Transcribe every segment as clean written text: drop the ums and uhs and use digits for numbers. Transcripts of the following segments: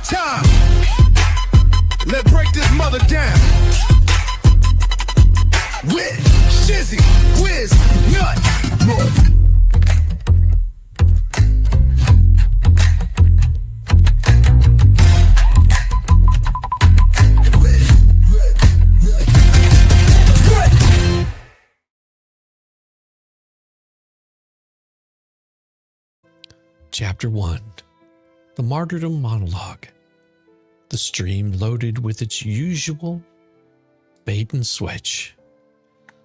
Time. Let's break this mother down. With Shizzy, Wiz, Nut. Chapter 1. The Martyrdom Monologue. The stream loaded with its usual bait and switch.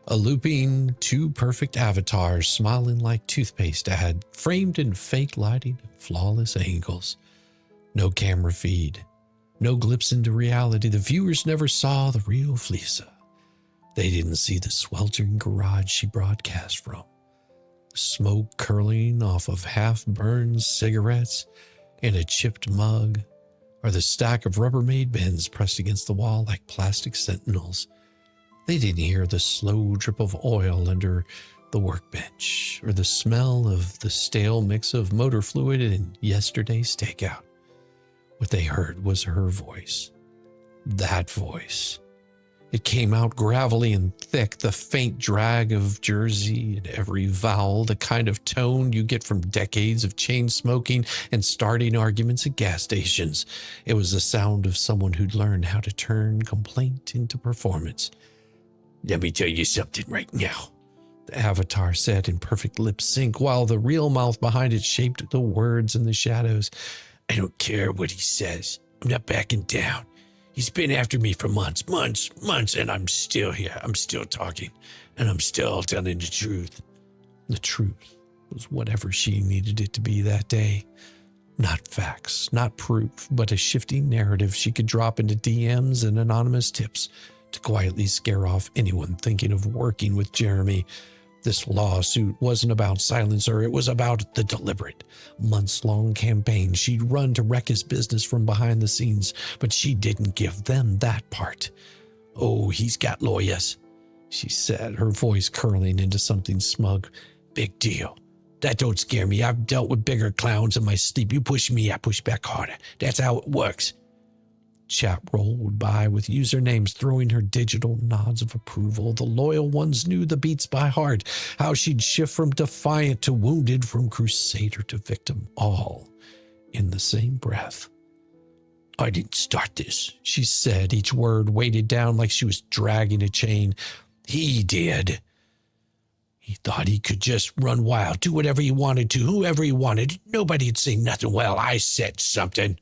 A looping, two perfect avatars smiling like toothpaste ad, framed in fake lighting and flawless angles. No camera feed. No glimpse into reality. The viewers never saw the real Fleesa. They didn't see the sweltering garage she broadcast from. Smoke curling off of half-burned cigarettes in a chipped mug, or the stack of Rubbermaid bins pressed against the wall like plastic sentinels. They didn't hear the slow drip of oil under the workbench, or the smell of the stale mix of motor fluid in yesterday's takeout. What they heard was her voice. That voice. It came out gravelly and thick, the faint drag of Jersey in every vowel, the kind of tone you get from decades of chain smoking and starting arguments at gas stations. It was the sound of someone who'd learned how to turn complaint into performance. "Let me tell you something right now," the avatar said in perfect lip sync, while the real mouth behind it shaped the words in the shadows. "I don't care what he says. I'm not backing down. He's been after me for months, and I'm still here. I'm still talking, and I'm still telling the truth." The truth was whatever she needed it to be that day. Not facts, not proof, but a shifting narrative she could drop into DMs and anonymous tips to quietly scare off anyone thinking of working with Jeremy. This lawsuit wasn't about silencer. It was about the deliberate, months-long campaign she'd run to wreck his business from behind the scenes, but she didn't give them that part. "Oh, he's got lawyers," she said, her voice curling into something smug. "Big deal. That don't scare me. I've dealt with bigger clowns in my sleep. You push me, I push back harder. That's how it works." Chat rolled by with usernames throwing her digital nods of approval. The loyal ones knew the beats by heart, how she'd shift from defiant to wounded, from crusader to victim, all in the same breath. "I didn't start this," she said, each word weighted down like she was dragging a chain. "He did. He thought he could just run wild, do whatever he wanted to, whoever he wanted. Nobody'd say nothing. Well, I said something."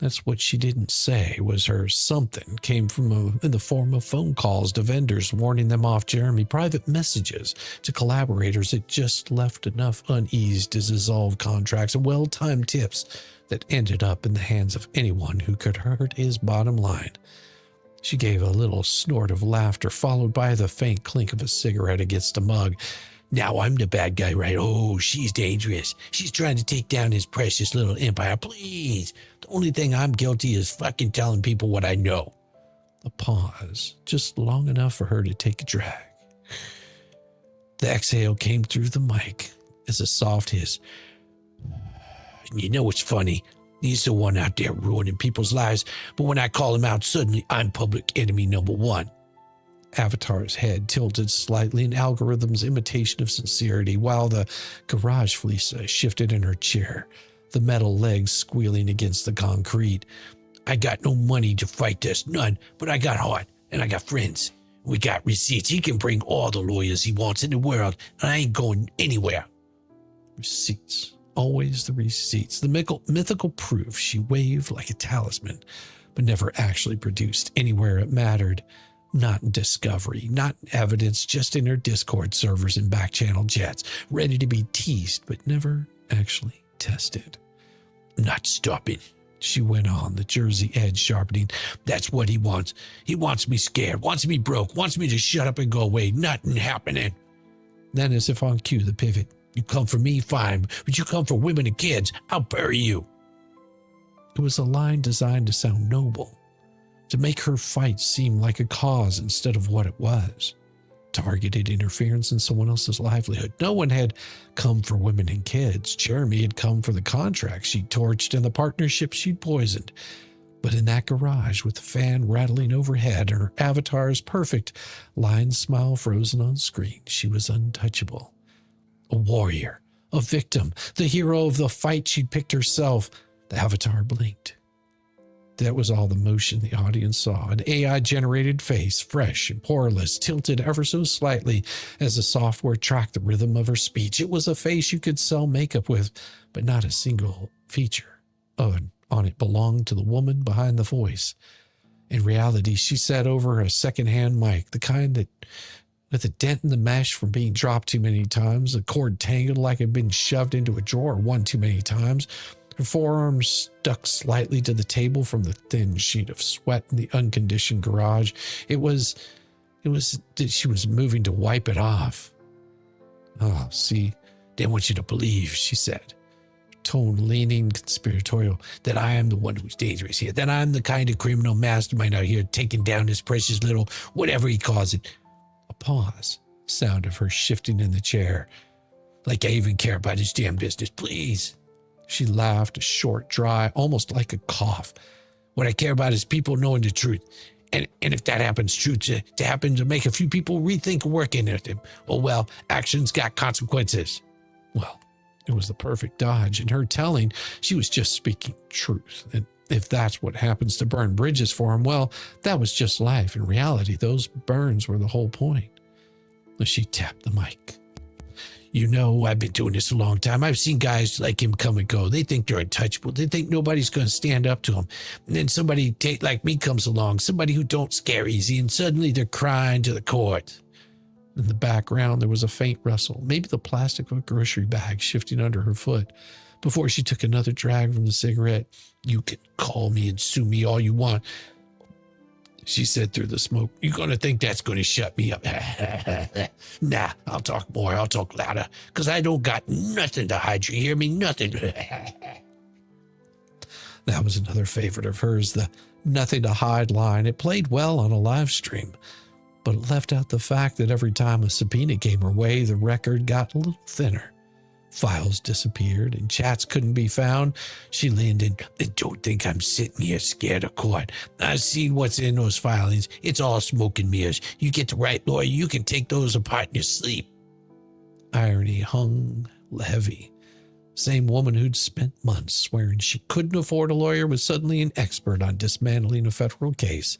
That's what she didn't say. Was her something came from in the form of phone calls to vendors warning them off Jeremy, private messages to collaborators that just left enough unease to dissolve contracts, and well-timed tips that ended up in the hands of anyone who could hurt his bottom line. She gave a little snort of laughter, followed by the faint clink of a cigarette against a mug. "Now I'm the bad guy, right? Oh, she's dangerous. She's trying to take down his precious little empire. Please. The only thing I'm guilty is fucking telling people what I know." A pause, just long enough for her to take a drag. The exhale came through the mic as a soft hiss. "You know what's funny? He's the one out there ruining people's lives, but when I call him out, suddenly I'm public enemy number one." Avatar's head tilted slightly in algorithm's imitation of sincerity, while the garage Fleesa shifted in her chair, the metal legs squealing against the concrete. "I got no money to fight this, none, but I got heart, and I got friends. We got receipts. He can bring all the lawyers he wants in the world, and I ain't going anywhere." Receipts. Always the receipts. The mythical proof she waved like a talisman, but never actually produced anywhere it mattered. Not in discovery, not in evidence, just in her Discord servers and back-channel chats, ready to be teased, but never actually tested. "Not stopping," she went on, the Jersey edge sharpening. "That's what he wants. He wants me scared, wants me broke, wants me to shut up and go away. Nothing happening." Then, as if on cue, the pivot. "You come for me, fine, but you come for women and kids, I'll bury you." It was a line designed to sound noble, to make her fight seem like a cause instead of what it was. targeted interference in someone else's livelihood. No one had come for women and kids. Jeremy had come for the contract she'd torched and the partnership she'd poisoned. But in that garage, with the fan rattling overhead and her avatar's perfect lined smile frozen on screen, she was untouchable. A warrior, a victim, the hero of the fight she'd picked herself. The avatar blinked. That was all the motion the audience saw. An AI-generated face, fresh and poreless, tilted ever so slightly as the software tracked the rhythm of her speech. It was a face you could sell makeup with, but not a single feature on it belonged to the woman behind the voice. In reality, she sat over a second-hand mic, the kind that, with a dent in the mesh from being dropped too many times, a cord tangled like it had been shoved into a drawer one too many times, her forearms stuck slightly to the table from the thin sheet of sweat in the unconditioned garage. It was that she was moving to wipe it off. "Oh, see, they want you to believe," she said, tone leaning conspiratorial, "that I am the one who's dangerous here, that I'm the kind of criminal mastermind out here taking down this precious little whatever he calls it." A pause, sound of her shifting in the chair. "Like I even care about his damn business, please." She laughed, short, dry, almost like a cough. "What I care about is people knowing the truth. And if that happens, to happen to make a few people rethink working at them, oh well, actions got consequences." Well, it was the perfect dodge. In her telling, she was just speaking truth. And if that's what happens to burn bridges for him, well, that was just life. In reality, those burns were the whole point. She tapped the mic. "You know, I've been doing this a long time. I've seen guys like him come and go. They think they're untouchable. They think nobody's going to stand up to them. And then somebody like me comes along, somebody who don't scare easy, and suddenly they're crying to the court." In the background, there was a faint rustle, maybe the plastic of a grocery bag shifting under her foot. Before she took another drag from the cigarette, "You can call me and sue me all you want," she said through the smoke. "You're going to think that's going to shut me up. Nah, I'll talk more. I'll talk louder, because I don't got nothing to hide. You hear me? Nothing." That was another favorite of hers, the "nothing to hide" line. It played well on a live stream, but it left out the fact that every time a subpoena came her way, the record got a little thinner. Files disappeared and chats couldn't be found. She leaned in. "And don't think I'm sitting here scared of court. I've seen what's in those filings. It's all smoke and mirrors. You get the right lawyer, you can take those apart in your sleep." Irony hung heavy. Same woman who'd spent months swearing she couldn't afford a lawyer was suddenly an expert on dismantling a federal case.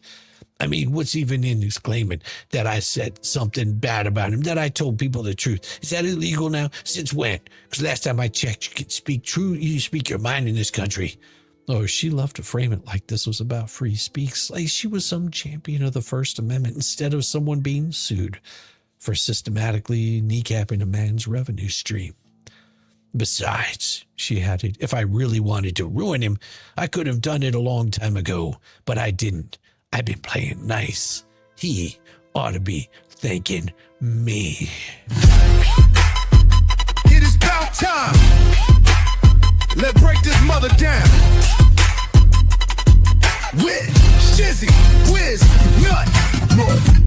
"I mean, what's even in this claiming that I said something bad about him, that I told people the truth? Is that illegal now? Since when? Because last time I checked, you can speak true, you speak your mind in this country." Oh, she loved to frame it like this was about free speech, like she was some champion of the First Amendment instead of someone being sued for systematically kneecapping a man's revenue stream. "Besides," she added, "if I really wanted to ruin him, I could have done it a long time ago, but I didn't. I've been playing nice. He ought to be thanking me." It is about time. Let's break this mother down. With Shizzy, Wiz, Nut.